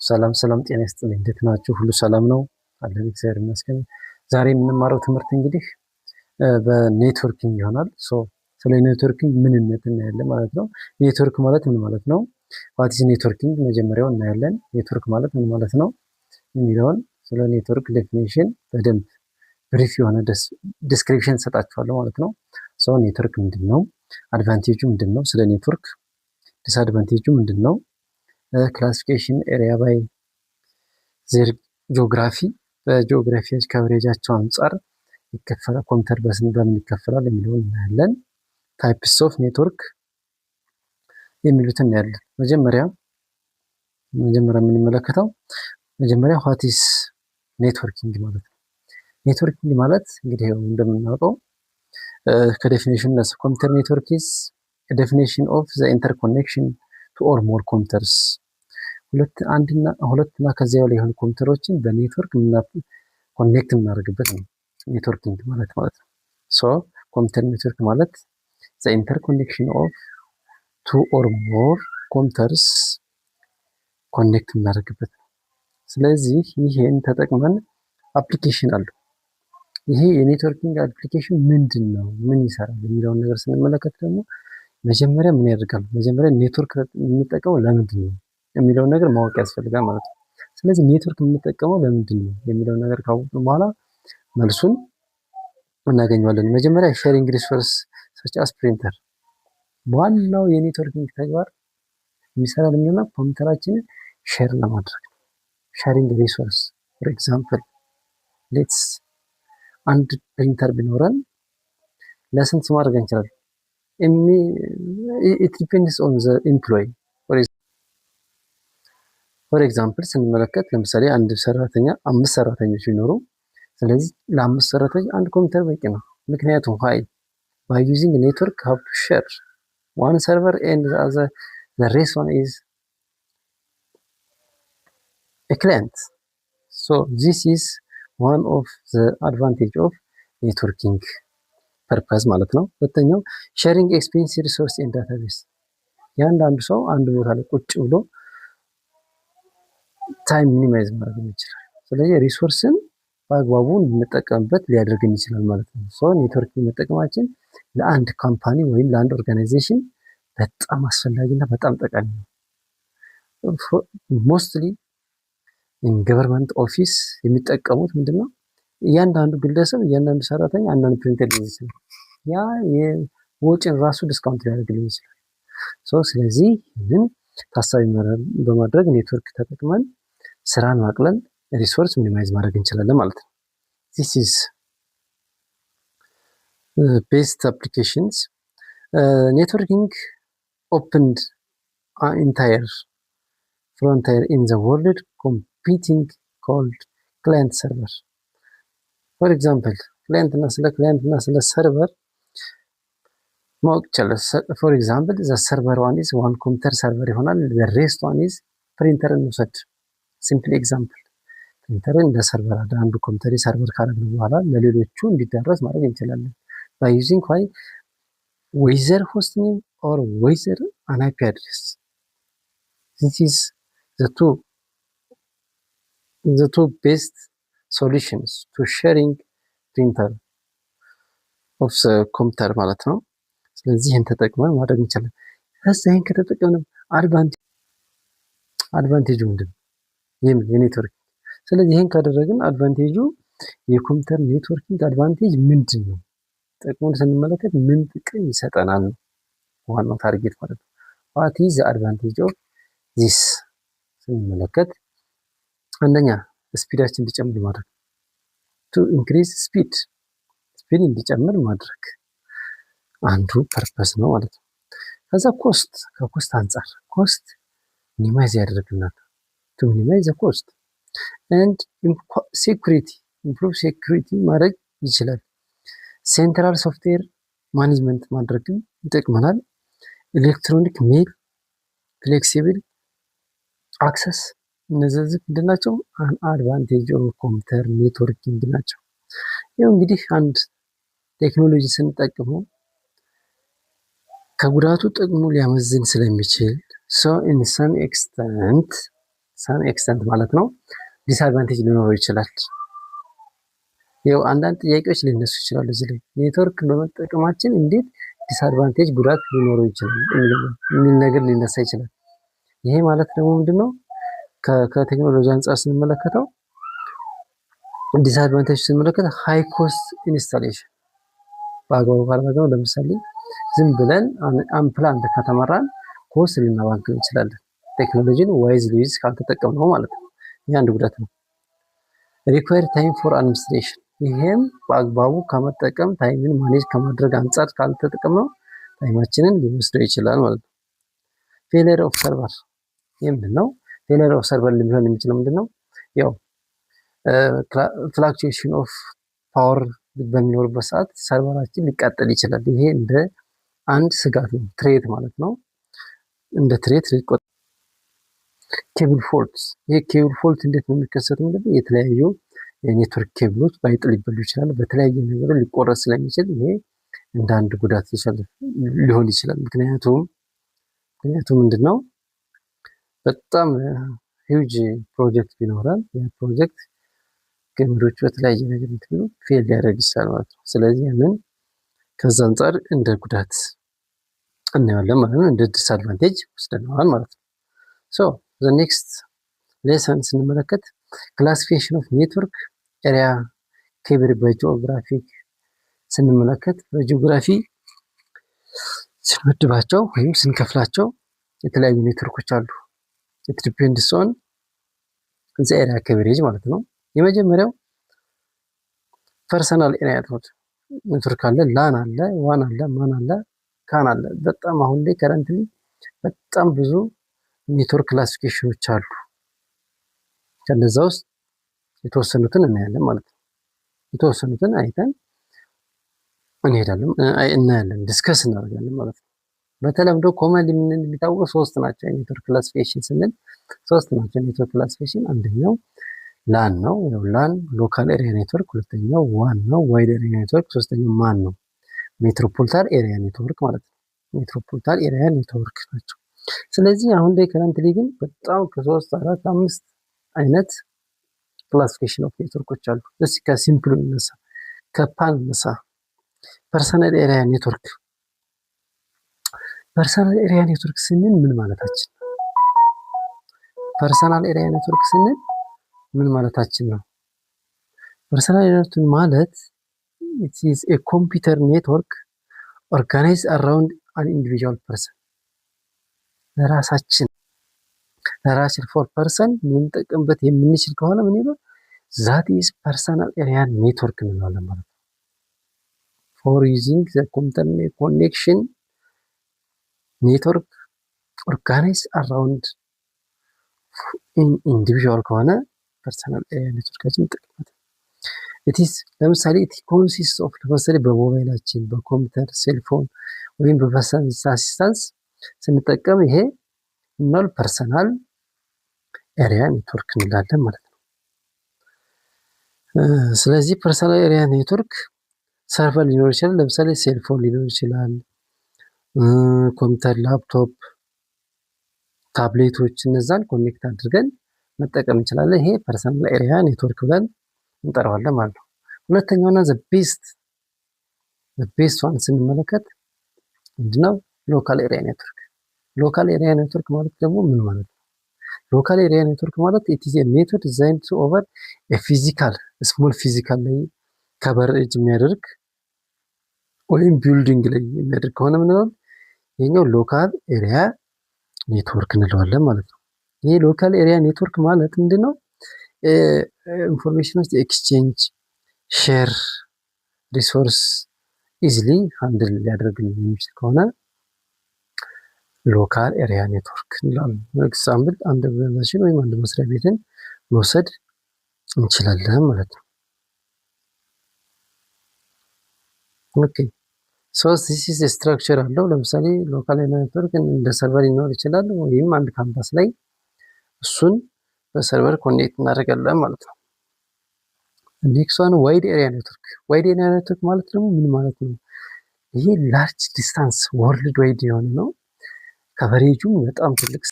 ሰላም ጤና ይስጥልኝ። እንዴት ናችሁ? ሁሉ ሰላም ነው አለን፣ እግዚአብሔር ይመስገን። ዛሬ የምንማረው ትምህርት እንግዲህ በኔትወርኪንግ ይሆናል። ስለ ኔትወርኪንግ ምንነት እናያለን ማለት ነው። ኔትወርክ ማለት ምን ማለት ነው? ዋትስ ኔትወርኪንግ መጀመሪያው እናያለን። ኔትወርክ ማለት ምን ማለት ነው የሚለውን ስለ ኔትወርክ ዴፊኒሽን በደንብ ብሪፍ የሆነ ዲስክሪፕሽን ሰጣችኋለሁ ማለት ነው። ኔትወርክ ምንድን ነው? አድቫንቴጁ ምንድን ነው? ስለ ኔትወርክ ዲስአድቫንቴጁ ምንድን ነው? ክላሲፊኬሽን ኤሪያ ባይ ዜር ጂኦግራፊ፣ በጂኦግራፊዎች ከቨሬጃቸው አንጻር ይከፈላል። ኮምፒውተር በምን ይከፈላል የሚለውን እናያለን። ታይፕስ ኦፍ ኔትወርክ የሚሉትን እናያለን። መጀመሪያ የምንመለከተው ዋትስ ኔትወርኪንግ ማለት ነው። ኔትወርኪንግ ማለት እንግዲህ እንደምናውቀው ከዴፊኒሽን ኮምፒውተር ኔትወርክ ኢዝ ዴፊኒሽን ኦፍ ዘ ኢንተርኮኔክሽን ቱ ኦር ሞር ኮምፒውተርስ፣ ሁለትና ከዚያ በላይ የሆኑ ኮምፒውተሮችን በኔትወርክ ኮኔክት የምናደርግበት ነው ኔትወርኪንግ ማለት ነው። ኮምፒውተር ኔትወርክ ማለት ዘ ኢንተርኮኔክሽን ኦፍ ቱ ኦር ሞር ኮምፒውተርስ ኮኔክት የምናደርግበት ነው። ስለዚህ ይሄን ተጠቅመን አፕሊኬሽን አለው። ይሄ የኔትወርኪንግ አፕሊኬሽን ምንድን ነው፣ ምን ይሰራል የሚለውን ነገር ስንመለከት ደግሞ መጀመሪያ ምን ያደርጋል? መጀመሪያ ኔትወርክ የምንጠቀመው ለምንድን ነው የሚለውን ነገር ማወቅ ያስፈልጋል ማለት ነው። ስለዚህ ኔትወርክ የምንጠቀመው ለምንድን ነው የሚለውን ነገር ካወቅን በኋላ መልሱን እናገኘዋለን። መጀመሪያ ሼሪንግ ሪሶርስ ሰች አስ ፕሪንተር፣ ዋናው የኔትወርኪንግ ተግባር የሚሰራ ለምንድነው? ኮምፒውተራችንን ሼር ለማድረግ ነው። ሼሪንግ ሪሶርስ ፎር ኤግዛምፕል ሌትስ አንድ ፕሪንተር ቢኖረን ለስንት ማድረግ እንችላለን? it depends on the employee. for example ስንመለከት ለምሳሌ አንድ ሰራተኛ 5 ሰራተኞች ቢኖሩ፣ ስለዚህ ለ5 ሰራተኞች አንድ ኮምፒውተር በቂ ነው። ምክንያቱም by using network have to share one server and the rest one is a client. So this is one of the advantage of networking ፐርፐዝ ማለት ነው። ሁለተኛው ሼሪንግ ኤክስፔንስ ሪሶርስ ኤንድ ዳታቤዝ፣ ያንዳንዱ ሰው አንድ ቦታ ላይ ቁጭ ብሎ ታይም ሚኒማይዝ ማድረግ ይችላል። ስለዚህ ሪሶርስን በአግባቡ እንድንጠቀምበት ሊያደርገን ይችላል ማለት ነው። ኔትወርኪንግ መጠቀማችን ለአንድ ካምፓኒ ወይም ለአንድ ኦርጋናይዜሽን በጣም አስፈላጊና በጣም ጠቃሚ ነው። ሞስትሊ ገቨርንመንት ኦፊስ የሚጠቀሙት ምንድነው? እያንዳንዱ ግለሰብ እያንዳንዱ ሰራተኛ አንዳንድ ፕሪንተር ሊይዝ ይችላል። ያ የወጪን ራሱ ዲስካውንት ሊያደርግልን ይችላል። ስለዚህ ይህንን ታሳቢ በማድረግ ኔትወርክ ተጠቅመን ስራን ማቅለል፣ ሪሶርስ ሚኒማይዝ ማድረግ እንችላለን ማለት ነው። this is best applications. Networking opened an entire frontier in the world competing called client server. for example ክላይንት እና ስለ ሰርቨር ማወቅ ይቻላል። for example the server one is one computer server ይሆናል። the rest one is printer እንውሰድ። simple example ፕሪንተር እንደ ሰርቨር አንዱ ኮምፒውተር ሰርቨር ካደረግን በኋላ ለሌሎቹ እንዲዳረስ ማድረግ እንችላለን by using whether host name or whether an IP address. this is the two best solutions to sharing printer of the computer ማለት ነው። ስለዚህ ይህን ተጠቅመን ማድረግ እንችላለን። ይህን ከተጠቀምን አድቫንቴጁ ምንድን ነው? የኔትወርክ። ስለዚህ ይህን ካደረግን አድቫንቴጁ የኮምፒውተር ኔትወርኪንግ አድቫንቴጅ ምንድን ነው? ጥቅሙን ስንመለከት ምን ጥቅም ይሰጠናል ነው ዋናው ታርጌት ማለት ነው። what is the advantage of this ስንመለከት አንደኛ ስፒዳችን እንዲጨምር ማድረግ፣ to increase speed እንዲጨምር ማድረግ አንዱ ፐርፐስ ነው ማለት ነው። ከዛ ከኮስት አንጻር ኮስት ሚኒማይዝ ያደርግልናል፣ to minimize the cost and security improve security ማድረግ ይችላል። ሴንትራል ሶፍትዌር ማኔጅመንት ማድረግም ይጠቅመናል። ኤሌክትሮኒክ ሜል፣ ፍሌክሲብል አክሰስ፣ እነዚህ ምንድን ናቸው? አድቫንቴጅ ኦፍ ኮምፒውተር ኔትወርኪንግ ናቸው። ይኸው እንግዲህ አንድ ቴክኖሎጂ ስንጠቀመው ከጉዳቱ ጥቅሙ ሊያመዝን ስለሚችል in some extent ሰም ኤክስተንት ማለት ነው ዲስአድቫንቴጅ ሊኖረው ይችላል። ያው አንዳንድ ጥያቄዎች ሊነሱ ይችላሉ እዚህ ላይ ኔትወርክ በመጠቀማችን እንዴት ዲስአድቫንቴጅ ጉዳት ሊኖረው ይችላል የሚል ነገር ሊነሳ ይችላል። ይሄ ማለት ደግሞ ምንድነው ከቴክኖሎጂ አንጻር ስንመለከተው ዲስአድቫንቴጅ ስንመለከት ሃይ ኮስት ኢንስታሌሽን በአግባቡ ካላደረግነው ለምሳሌ ዝም ብለን አንፕላንድ ከተመራን ኮስት ልናባክን እንችላለን። ቴክኖሎጂን ዋይዝ ዩዝ ካልተጠቀምነው ማለት ነው። ይህ አንድ ጉዳት ነው። ሪኳየርድ ታይም ፎር አድሚኒስትሬሽን ይሄም በአግባቡ ከመጠቀም ታይምን ማኔጅ ከማድረግ አንጻር ካልተጠቀምነው ታይማችንን ሊወስደው ይችላል ማለት ነው። ፌለር ኦፍ ሰርቨር ይህ ምንድነው? ፌለር ኦፍ ሰርቨር ሊሆን የሚችለው ምንድነው? ያው ፍላክቹዌሽን ኦፍ ፓወር በሚኖርበት ሰዓት ሰርቨራችን ሊቃጠል ይችላል። ይሄ እንደ አንድ ስጋት ነው፣ ትሬት ማለት ነው። እንደ ትሬት ሊቆጠር። ኬብል ፎልት ይሄ ኬብል ፎልት እንዴት ነው የሚከሰተው? ምንድነው? የተለያዩ የኔትወርክ ኬብሎች ባይጥ ሊበሉ ይችላል። በተለያየ ነገር ሊቆረጥ ስለሚችል ይሄ እንደ አንድ ጉዳት ሊሆን ይችላል። ምክንያቱም ምንድነው? በጣም ሂውጅ ፕሮጀክት ቢኖራል ያ ፕሮጀክት ገመዶች በተለያየ ነገር እንትሉ ፌል ሊያደርግ ይችላል ማለት ነው። ስለዚህ ያንን ከዛ አንጻር እንደ ጉዳት እናያለን ማለት ነው። እንደ ዲስአድቫንቴጅ ወስደነዋል ማለት ነው። ሶ ዘ ኔክስት ሌሰን ስንመለከት ክላሲፊኬሽን ኦፍ ኔትወርክ ኤሪያ ኬብል በጂኦግራፊክ ስንመለከት በጂኦግራፊ ስንመድባቸው ወይም ስንከፍላቸው የተለያዩ ኔትወርኮች አሉ። ኢት ዲፔንድስ ኦን ዘ ኤሪያ ከቨሬጅ ማለት ነው። የመጀመሪያው ፐርሰናል ኤሪያ ኔትወርክ አለ፣ ላን አለ፣ ዋን አለ፣ ማን አለ፣ ካን አለ። በጣም አሁን ላይ ከረንትሊ በጣም ብዙ ኔትወርክ ክላሲፊኬሽኖች አሉ። ከነዛ ውስጥ የተወሰኑትን እናያለን ማለት ነው። የተወሰኑትን አይተን እናያለን፣ ዲስከስ እናደርጋለን ማለት ነው። በተለምዶ ኮመን የሚታወቁ ሶስት ናቸው። ኔትወርክ ክላሲፊኬሽን ስንል ሶስት ናቸው ኔትወርክ ክላሲፊኬሽን። አንደኛው ላን ነው፣ ያው ላን ሎካል ኤሪያ ኔትወርክ። ሁለተኛው ዋን ነው፣ ዋይድ ኤሪያ ኔትወርክ። ሶስተኛው ማን ነው፣ ሜትሮፖሊታን ኤሪያ ኔትወርክ ማለት ነው። ሜትሮፖሊታን ኤሪያ ኔትወርክ ናቸው። ስለዚህ አሁን ላይ ከረንትሊ ግን በጣም ከ3 4 5 አይነት ክላሲፊኬሽን ኦፍ ኔትወርኮች አሉ። እስኪ ከሲምፕሉ እንነሳ፣ ከፓን እንነሳ። ፐርሰናል ኤሪያ ኔትወርክ። ፐርሰናል ኤሪያ ኔትወርክ ስንል ምን ማለታችን ነው? ፐርሰናል ኤሪያ ኔትወርክ ስንል ምን ማለታችን ነው? ፐርሰናል ኤሪያ ኔትወርክ ማለት it is a computer network organized around an individual person። ለራሳችን ፎር ፐርሰን ልንጠቀምበት የምንችል ከሆነ ምን ይላል? that is personal area network እንለዋለን ማለት ነው። for using the computer connection network organized around individual ከሆነ ፐርሰናል ኤሪያ ኔትወርካችን እንጠቀምበት። it is ለምሳሌ it consists of ለምሳሌ በሞባይላችን በኮምፒውተር ሴልፎን ወይም በፐርሰናል አሲስታንስ ስንጠቀም ይሄ ኖል ፐርሰናል ኤሪያ ኔትወርክ እንላለን ማለት ነው። ስለዚህ ፐርሰናል ኤሪያ ኔትወርክ ሰርቨር ሊኖር ይችላል። ለምሳሌ ሴልፎን ሊኖር ይችላል፣ ኮምፒውተር፣ ላፕቶፕ፣ ታብሌቶች እነዛን ኮኔክት አድርገን መጠቀም እንችላለን። ይሄ ፐርሰናል ኤሪያ ኔትወርክ ብለን እንጠራዋለን ማለት ነው። ሁለተኛውና ዘ ቤስት ዋን ስንመለከት ምንድነው? ሎካል ኤሪያ ኔትወርክ። ሎካል ኤሪያ ኔትወርክ ማለት ደግሞ ምን ማለት ነው? ሎካል ኤሪያ ኔትወርክ ማለት it is a method designed to over a physical small physical ላይ ከቨሬጅ የሚያደርግ ወይም ቢልዲንግ ላይ የሚያደርግ ከሆነ ምን ነው ይሄኛው ሎካል ኤሪያ ኔትወርክ እንለዋለን ማለት ነው። ይሄ ሎካል ኤሪያ ኔትወርክ ማለት ምንድነው? ኢንፎርሜሽኖች ኤክስቼንጅ፣ ሼር፣ ሪሶርስ ኢዚሊ ሃንድል ሊያደርግልን የሚችል ከሆነ ሎካል ኤሪያ ኔትወርክ እንላለን። ኤግዛምፕል አንድ ኦርጋናይዜሽን ወይም አንድ መስሪያ ቤትን መውሰድ እንችላለን ማለት ነው። ኦኬ ሶስት ዲስ ስትራክቸር አለው። ለምሳሌ ሎካል ኤሪያ ኔትወርክ እንደ ሰርቨር ሊኖር ይችላል፣ ወይም አንድ ካምፓስ ላይ እሱን በሰርቨር ኮኔክት እናደርጋለን ማለት ነው። ኔክስት ዋን ዋይድ ኤሪያ ኔትወርክ። ዋይድ ኤሪያ ኔትወርክ ማለት ደግሞ ምን ማለት ነው? ይሄ ላርጅ ዲስታንስ ወርልድ ዋይድ የሆነ ነው። ከቨሬጁ በጣም ትልቅ